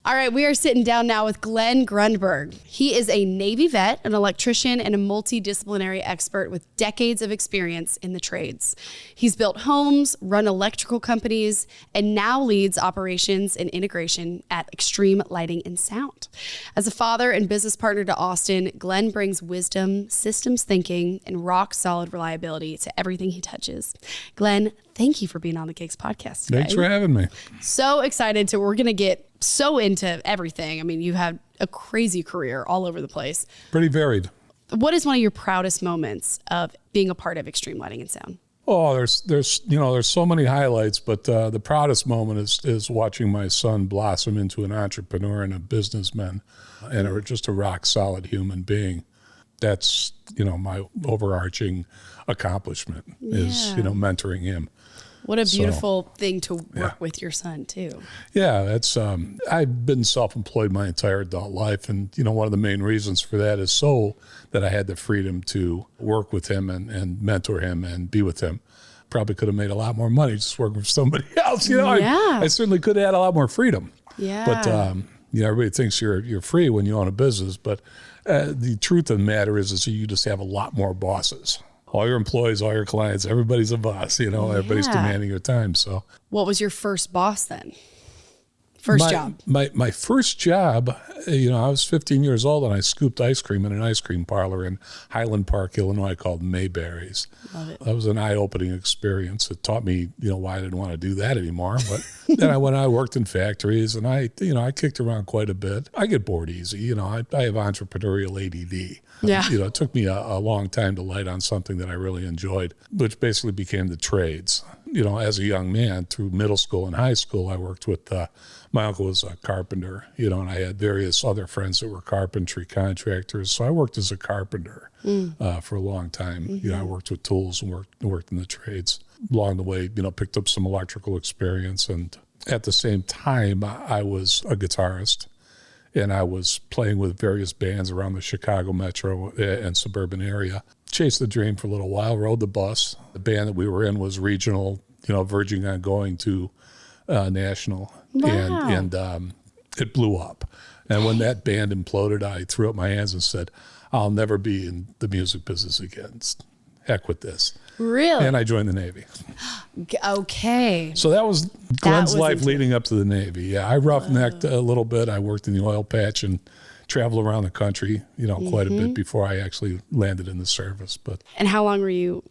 All right, we are sitting down now with Glenn Grundberg. He is a Navy vet, an electrician, and a multidisciplinary expert with decades of experience in the trades. He's built homes, run electrical companies, and now leads operations and integration at Extreme Lighting and Sound. As a father and business partner to Austin, Glenn brings wisdom, systems thinking, and rock-solid reliability to everything he touches. Glenn, thank you for being on the Gigs podcast today. Thanks for having me. So excited we're going to get so into everything. I mean, you have a crazy career all over the place. Pretty varied. What is one of your proudest moments of being a part of Extreme Lighting and Sound? Oh, there's so many highlights, but the proudest moment is watching my son blossom into an entrepreneur and a businessman and just a rock solid human being. That's, my overarching accomplishment is, mentoring him. What a beautiful thing to work with your son too. Yeah, that's I've been self-employed my entire adult life, and one of the main reasons for that is so that I had the freedom to work with him and mentor him and be with him. Probably could have made a lot more money just working for somebody else. I certainly could have had a lot more freedom. Yeah. But everybody thinks you're free when you own a business, but the truth of the matter is you just have a lot more bosses. All your employees, all your clients, everybody's a boss, everybody's demanding your time. So what was your first boss then? First job? My first job, I was 15 years old and I scooped ice cream in an ice cream parlor in Highland Park, Illinois called Mayberry's. Love it. That was an eye-opening experience. It taught me, why I didn't want to do that anymore. But then I worked in factories and I kicked around quite a bit. I get bored easy. I have entrepreneurial ADD. Yeah. It took me a long time to light on something that I really enjoyed, which basically became the trades. As a young man through middle school and high school, I worked with, my uncle was a carpenter, and I had various other friends that were carpentry contractors. So I worked as a carpenter for a long time. Mm-hmm. I worked with tools and worked in the trades. Along the way, picked up some electrical experience. And at the same time, I was a guitarist. And I was playing with various bands around the Chicago metro and suburban area. Chased the dream for a little while, rode the bus. The band that we were in was regional, verging on going to national. Wow. And it blew up. And when that band imploded, I threw up my hands and said, I'll never be in the music business again. Heck with this. Really? And I joined the Navy. Okay. So that was Glenn's life leading up to the Navy. Yeah, I roughnecked a little bit. I worked in the oil patch and traveled around the country, quite a bit before I actually landed in the service. And how long were you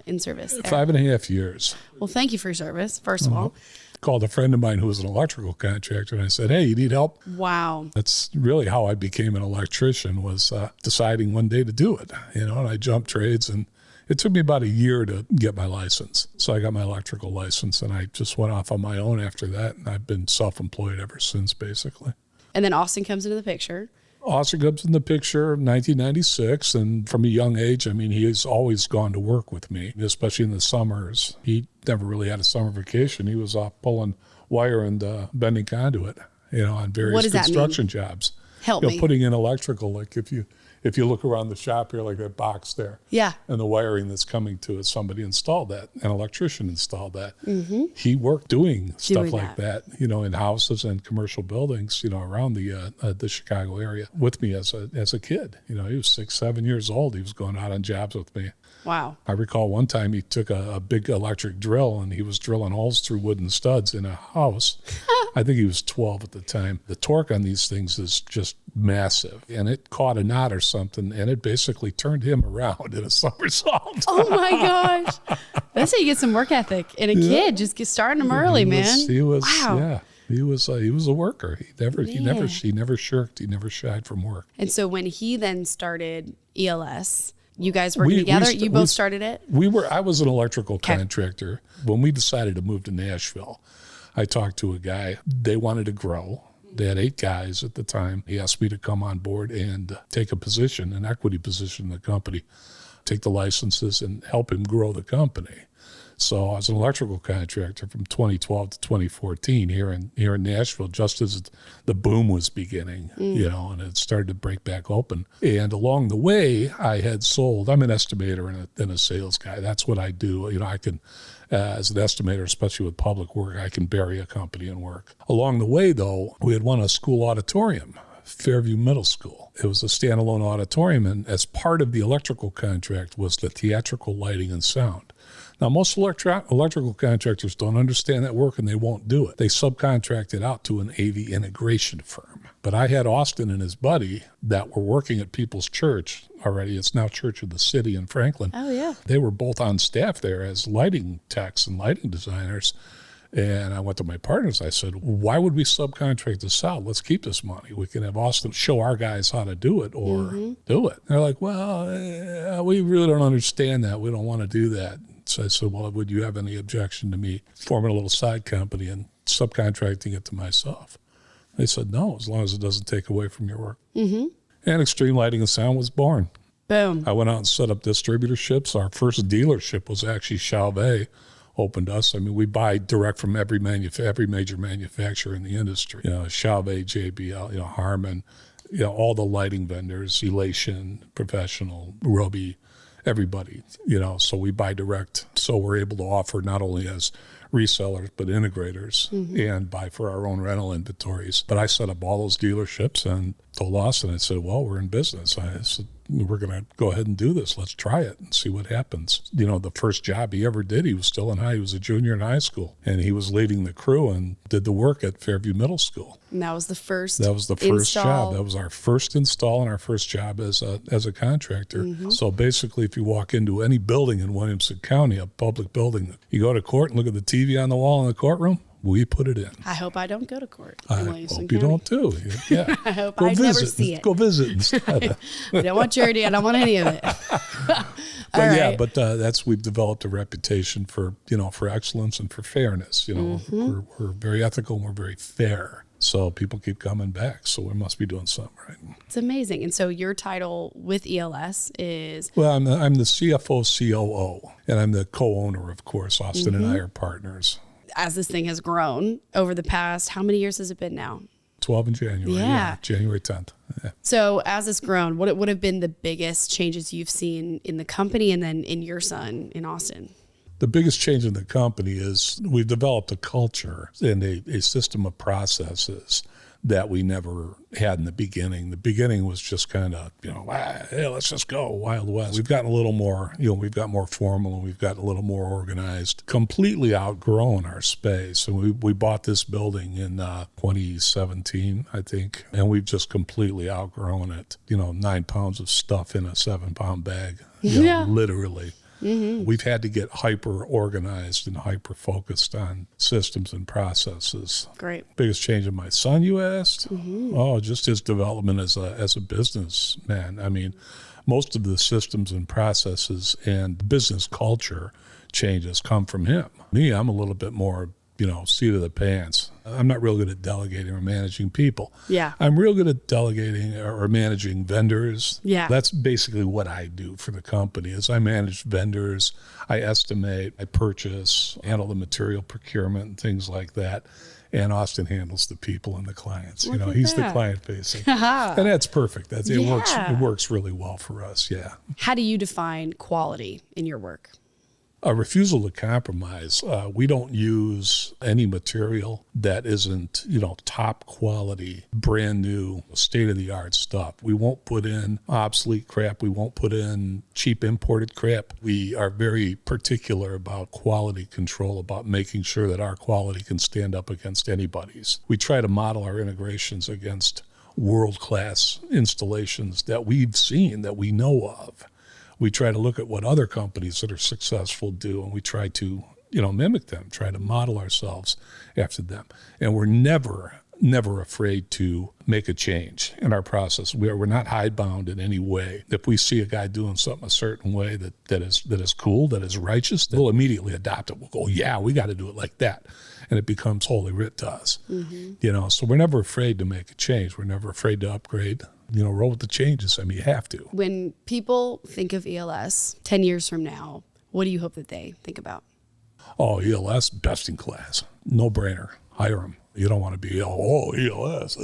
in service there? 5.5 years. Well, thank you for your service, first of all. Called a friend of mine who was an electrical contractor, and I said, hey, you need help? Wow. That's really how I became an electrician, was deciding one day to do it. And I jumped trades, and it took me about a year to get my license. So I got my electrical license, and I just went off on my own after that, and I've been self-employed ever since, basically. And then Austin comes into the picture. Austin comes in the picture in 1996, and from a young age, he has always gone to work with me, especially in the summers. He never really had a summer vacation. He was off pulling wire and bending conduit, on various construction jobs. Help me. Putting in electrical, like if you look around the shop here, like that box there, and the wiring that's coming to it, somebody installed that. An electrician installed that. Mm-hmm. He worked doing stuff like that, in houses and commercial buildings, around the Chicago area with me as a kid. He was 6, 7 years old. He was going out on jobs with me. Wow. I recall one time he took a big electric drill and he was drilling holes through wooden studs in a house. I think he was 12 at the time. The torque on these things is just massive. And it caught a knot or something, and it basically turned him around in a somersault. Oh, my gosh. That's how you get some work ethic in a kid. Just get starting them early, man. He was, wow. Yeah. He was a worker. He never shirked. He never shied from work. And so when he then started ELS, you guys working together? You both started it? I was an electrical contractor. When we decided to move to Nashville, I talked to a guy. They wanted to grow. They had 8 guys at the time. He asked me to come on board and take a position, an equity position in the company, take the licenses and help him grow the company. So I was an electrical contractor from 2012 to 2014 here in Nashville, just as the boom was beginning, and it started to break back open. And along the way, I had sold. I'm an estimator and a sales guy. That's what I do. I can, as an estimator, especially with public work, I can bury a company and work. Along the way, though, we had won a school auditorium, Fairview Middle School. It was a standalone auditorium, and as part of the electrical contract was the theatrical lighting and sound. Now, most electrical contractors don't understand that work, and they won't do it. They subcontract it out to an AV integration firm. But I had Austin and his buddy that were working at People's Church already. It's now Church of the City in Franklin. Oh, yeah. They were both on staff there as lighting techs and lighting designers. And I went to my partners. I said, why would we subcontract this out? Let's keep this money. We can have Austin show our guys how to do it or do it. And they're like, well, we really don't understand that. We don't want to do that. So I said, well, would you have any objection to me forming a little side company and subcontracting it to myself? They said, no, as long as it doesn't take away from your work. And Extreme Lighting and Sound was born. Boom. I went out and set up distributorships. Our first dealership was actually Chauvet. Opened us. I mean, we buy direct from every major manufacturer in the industry. Chauvet, JBL, Harman, all the lighting vendors, Elation, Professional, Roby, everybody. So we buy direct. So we're able to offer not only as resellers but integrators and buy for our own rental inventories. But I set up all those dealerships and told Austin, I said, well, we're in business. I said, we're going to go ahead and do this. Let's try it and see what happens. The first job he ever did, he was still in he was a junior in high school, and he was leading the crew and did the work at Fairview Middle School. And that was the first job. That was our first install and our first job as a contractor. So basically, if you walk into any building in Williamson County, a public building, you go to court and look at the TV on the wall in the courtroom, we put it in. I hope I don't go to court. I hope you don't too. Yeah. I hope I never see it. Go visit instead. I don't want charity. I don't want any of it. We've developed a reputation for excellence and for fairness. We're very ethical and we're very fair. So people keep coming back. So we must be doing something right. It's amazing. And so your title with ELS is? Well, I'm the CFO, COO, and I'm the co-owner, of course. Austin and I are partners. As this thing has grown over the past, how many years has it been now? 12 in January. Yeah. January 10th. Yeah. So as it's grown, what would have been the biggest changes you've seen in the company and then in your son in Austin? The biggest change in the company is we've developed a culture and a system of processes that we never had in the beginning. The beginning was just kind of, hey, let's just go Wild West. We've gotten a little more, we've got more formal and we've gotten a little more organized, completely outgrown our space. And we bought this building in 2017, I think, and we've just completely outgrown it. 9 pounds of stuff in a 7-pound bag, literally. We've had to get hyper organized and hyper focused on systems and processes. Great. Biggest change in my son, you asked? Oh, just his development as a businessman. I mean, most of the systems and processes and business culture changes come from him. Me, I'm a little bit more, seat of the pants. I'm not real good at delegating or managing people. Yeah. I'm real good at delegating or managing vendors. Yeah. That's basically what I do for the company is I manage vendors, I estimate, I purchase, handle the material procurement and things like that. And Austin handles the people and the clients. He's the client facing. And that's perfect. It works really well for us. Yeah. How do you define quality in your work? A refusal to compromise. We don't use any material that isn't, top quality, brand new, state-of-the-art stuff. We won't put in obsolete crap. We won't put in cheap imported crap. We are very particular about quality control, about making sure that our quality can stand up against anybody's. We try to model our integrations against world-class installations that we've seen, that we know of. We try to look at what other companies that are successful do, and we try to, mimic them, try to model ourselves after them. And we're never afraid to make a change in our process. We're not hidebound in any way. If we see a guy doing something a certain way that is cool, that is righteous, we'll immediately adopt it. We'll go, yeah, we got to do it like that. And it becomes Holy Writ to us. So we're never afraid to make a change. We're never afraid to upgrade. Roll with the changes. I mean, you have to. When people think of ELS 10 years from now, what do you hope that they think about? Oh, ELS, best in class. No brainer. Hire them. You don't want to be, ELS.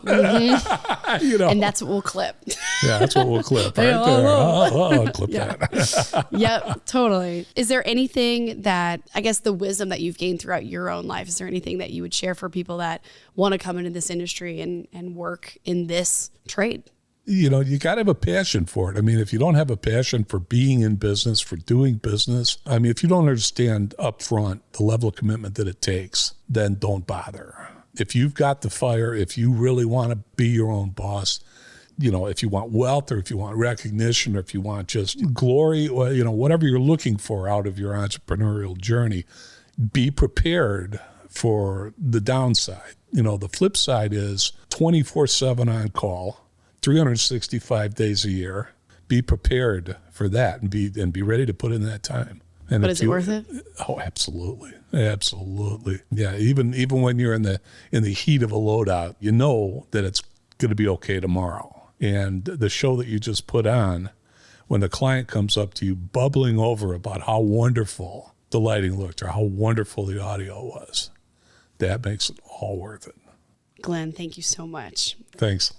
And that's what we'll clip. Yeah, that's what we'll clip right there. I'll clip that. Yep, totally. Is there anything that, I guess, the wisdom that you've gained throughout your own life, is there anything that you would share for people that want to come into this industry and work in this trade? You got to have a passion for it. I mean, if you don't have a passion for being in business, for doing business, I mean, if you don't understand up front the level of commitment that it takes, then don't bother. If you've got the fire, if you really want to be your own boss, if you want wealth or if you want recognition or if you want just glory, or, whatever you're looking for out of your entrepreneurial journey, be prepared for the downside. The flip side is 24/7 on call, 365 days a year. Be prepared for that and be ready to put in that time. And but is it worth it? Oh, absolutely. Absolutely. Yeah. Even when you're in the heat of a loadout, you know that it's going to be okay tomorrow. And the show that you just put on, when the client comes up to you bubbling over about how wonderful the lighting looked or how wonderful the audio was, that makes it all worth it. Glenn, thank you so much. Thanks.